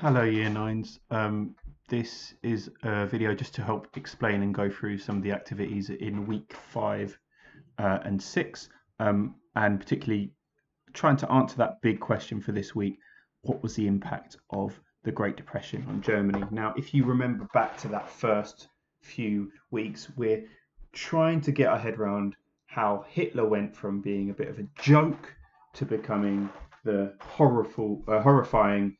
Hello, Year Nines. This is a video just to help explain and go through some of the activities in week 5 and 6, and particularly trying to answer that big question for this week: what was the impact of the Great Depression on Germany? Now, if you remember back to that first few weeks, we're trying to get our head around how Hitler went from being a bit of a joke to becoming the horrifying,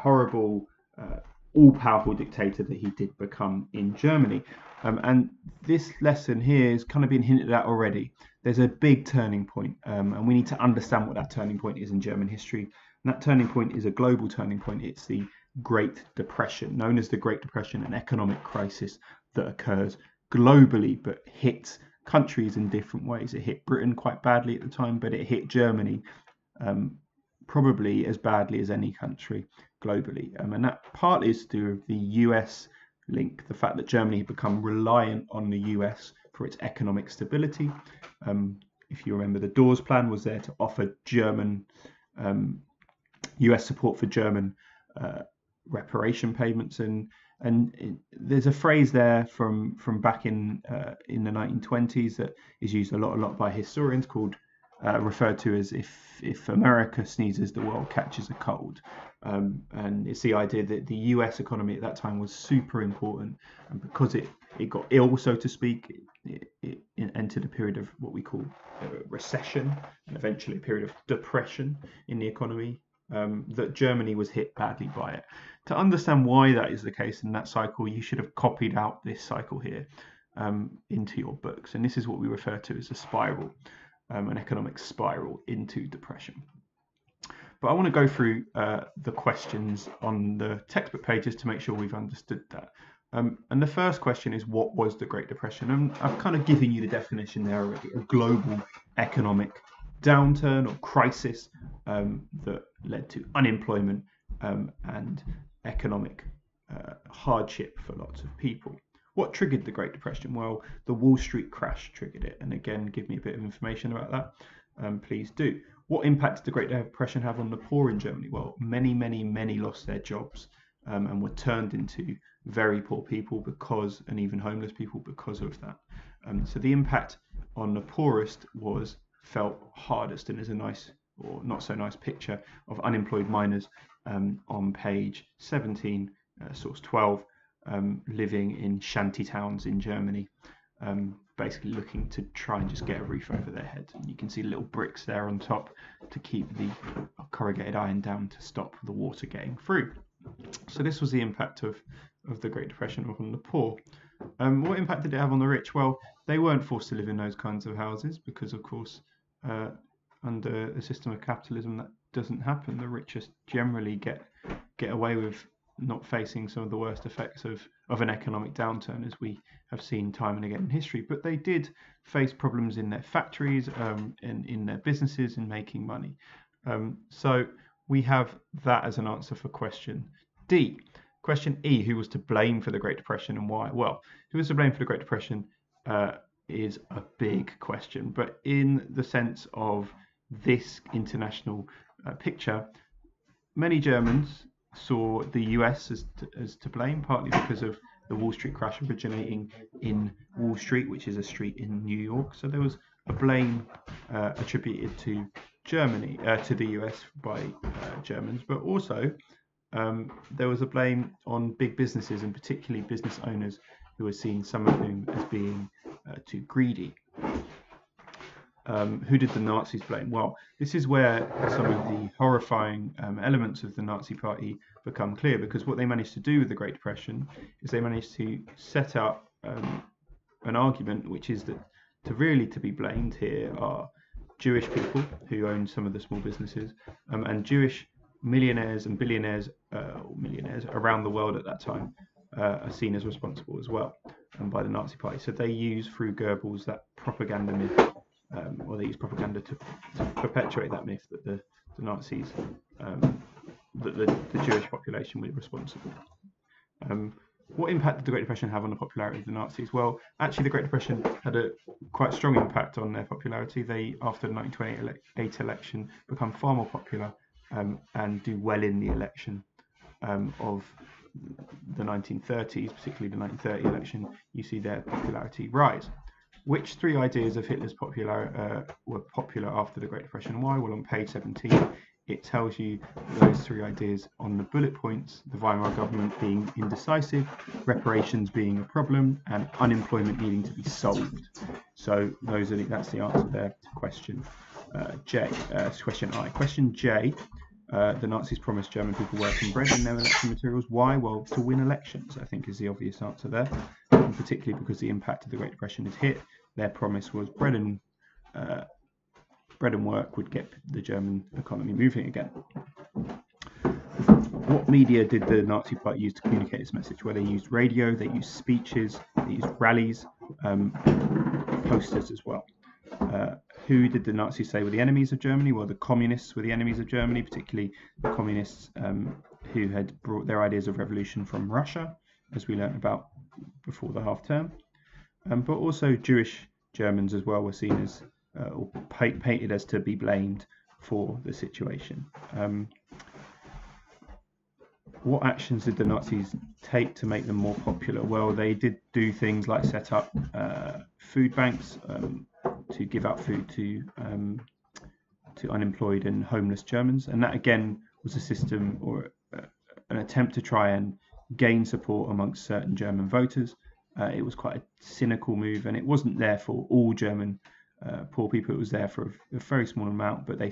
horrible, uh, all-powerful dictator that he did become in Germany. And this lesson here has kind of been hinted at already. There's a big turning point, and we need to understand what that turning point is in German history. And that turning point is a global turning point. It's the Great Depression, known as the Great Depression, an economic crisis that occurs globally but hits countries in different ways. It hit Britain quite badly at the time, but it hit Germany um, probably as badly as any country globally. And that partly is to do with the US link, the fact that Germany had become reliant on the US for its economic stability. If you remember, the Dawes Plan was there to offer German US support for German reparation payments, there's a phrase there from back in the 1920s that is used a lot by historians, called referred to as if America sneezes, the world catches a cold. And it's the idea that the US economy at that time was super important, and because it got ill, so to speak, it entered a period of what we call recession, and eventually a period of depression in the economy, that Germany was hit badly by it. To understand why that is the case in that cycle, you should have copied out this cycle here into your books. And this is what we refer to as a spiral, an economic spiral into depression. But I want to go through the questions on the textbook pages to make sure we've understood that. And the first question is, what was the Great Depression? And I've kind of given you the definition there already: a global economic downturn or crisis that led to unemployment and economic hardship for lots of people. What triggered the Great Depression? Well, the Wall Street crash triggered it. And again, give me a bit of information about that, please do. What impact did the Great Depression have on the poor in Germany? Well, many lost their jobs and were turned into very poor people and even homeless people because of that. So the impact on the poorest was felt hardest, and there's a nice or not so nice picture of unemployed miners on page 17, source 12, living in shanty towns in Germany, basically looking to try and just get a roof over their head. And you can see little bricks there on top to keep the corrugated iron down to stop the water getting through. So this was the impact of the Great Depression on the poor. What impact did it have on the rich? Well, they weren't forced to live in those kinds of houses because, of course, under a system of capitalism, that doesn't happen. The richest generally get away with not facing some of the worst effects of an economic downturn, as we have seen time and again in history. But they did face problems in their factories, in their businesses, in making money. So we have that as an answer for question D. Question E: who was to blame for the Great Depression and why? Well, who was to blame for the Great Depression is a big question, but in the sense of this international picture, many Germans saw the US as to blame, partly because of the Wall Street crash originating in Wall Street, which is a street in New York. So there was a blame attributed to Germany, to the US by Germans, but also there was a blame on big businesses, and particularly business owners who were seen, some of whom, as being too greedy. Who did the Nazis blame? Well, this is where some of the horrifying elements of the Nazi Party become clear, because what they managed to do with the Great Depression is they managed to set up an argument, which is that to be blamed here are Jewish people who own some of the small businesses, and Jewish millionaires and billionaires, millionaires around the world at that time are seen as responsible as well by the Nazi Party. So they use, through Goebbels, that propaganda myth, or they use propaganda to perpetuate that myth that the Nazis, that the Jewish population were responsible. What impact did the Great Depression have on the popularity of the Nazis? Well, actually, the Great Depression had a quite strong impact on their popularity. They, after the 1928 election, become far more popular and do well in the election. of the 1930s, particularly the 1930 election, you see their popularity rise. Which three ideas of Hitler's were popular after the Great Depression and why? Well, on page 17, it tells you those three ideas on the bullet points: the Weimar government being indecisive, reparations being a problem, and unemployment needing to be solved. So that's the answer there to question question I. Question J. The Nazis promised German people work and bread in their election materials. Why? Well, to win elections, I think, is the obvious answer there. And particularly because the impact of the Great Depression is hit. Their promise was bread and work would get the German economy moving again. What media did the Nazi Party use to communicate this message? Well, they used radio, they used speeches, they used rallies, posters as well. Who did the Nazis say were the enemies of Germany? Well, the communists were the enemies of Germany, particularly the communists who had brought their ideas of revolution from Russia, as we learned about before the half term. But also Jewish Germans as well were seen as or painted as to be blamed for the situation. What actions did the Nazis take to make them more popular? Well, they did do things like set up food banks to give out food to unemployed and homeless Germans, and that again was a system or an attempt to try and gain support amongst certain German voters. It was quite a cynical move, and it wasn't there for all German poor people. It was there for a very small amount, but they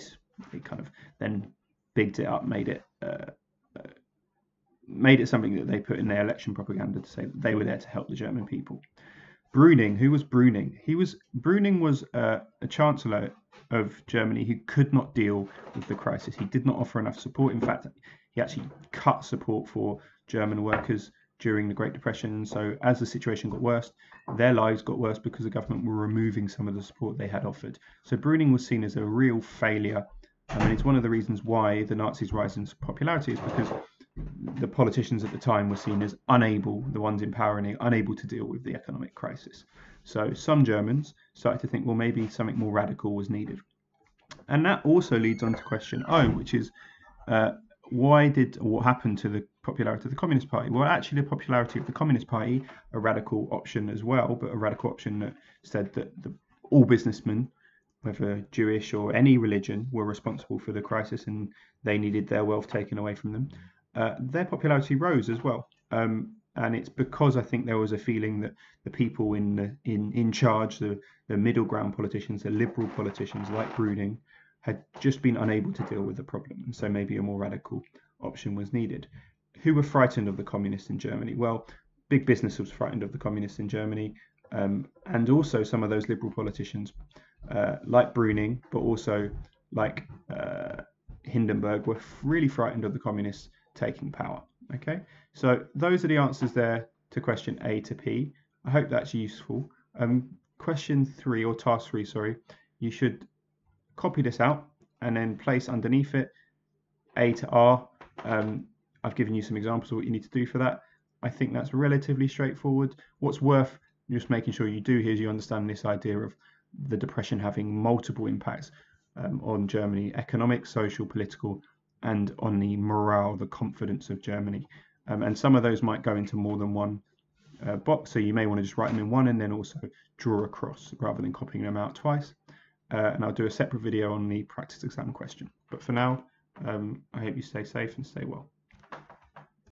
kind of then bigged it up, made it something that they put in their election propaganda to say that they were there to help the German people. Brüning, who was Brüning? Brüning was a chancellor of Germany who could not deal with the crisis. He did not offer enough support. In fact, he actually cut support for German workers during the Great Depression. So as the situation got worse, their lives got worse because the government were removing some of the support they had offered. So Brüning was seen as a real failure. And it's one of the reasons why the Nazis' rise in popularity is because the politicians at the time were seen as unable, the ones in power, unable to deal with the economic crisis. So some Germans started to think, well, maybe something more radical was needed. And that also leads on to question O, which is what happened to the popularity of the Communist Party? Well, actually, the popularity of the Communist Party, a radical option as well, but a radical option that said that all businessmen, whether Jewish or any religion, were responsible for the crisis and they needed their wealth taken away from them. Their popularity rose as well, and it's because I think there was a feeling that the people in charge, the middle ground politicians, the liberal politicians like Brüning, had just been unable to deal with the problem, and so maybe a more radical option was needed. Who were frightened of the communists in Germany? Well, big business was frightened of the communists in Germany, and also some of those liberal politicians, like Brüning, but also like Hindenburg, were really frightened of the communists taking power. Okay, so those are the answers there to question A to P. I hope that's useful. Question 3, or task 3, sorry, you should copy this out and then place underneath it A to R. I've given you some examples of what you need to do for that. I think that's relatively straightforward. What's worth just making sure you do here is you understand this idea of the Depression having multiple impacts on Germany: economic, social, political, and on the morale, the confidence of Germany. And some of those might go into more than one box, so you may want to just write them in one and then also draw across rather than copying them out twice. And I'll do a separate video on the practice exam question. But for now, I hope you stay safe and stay well.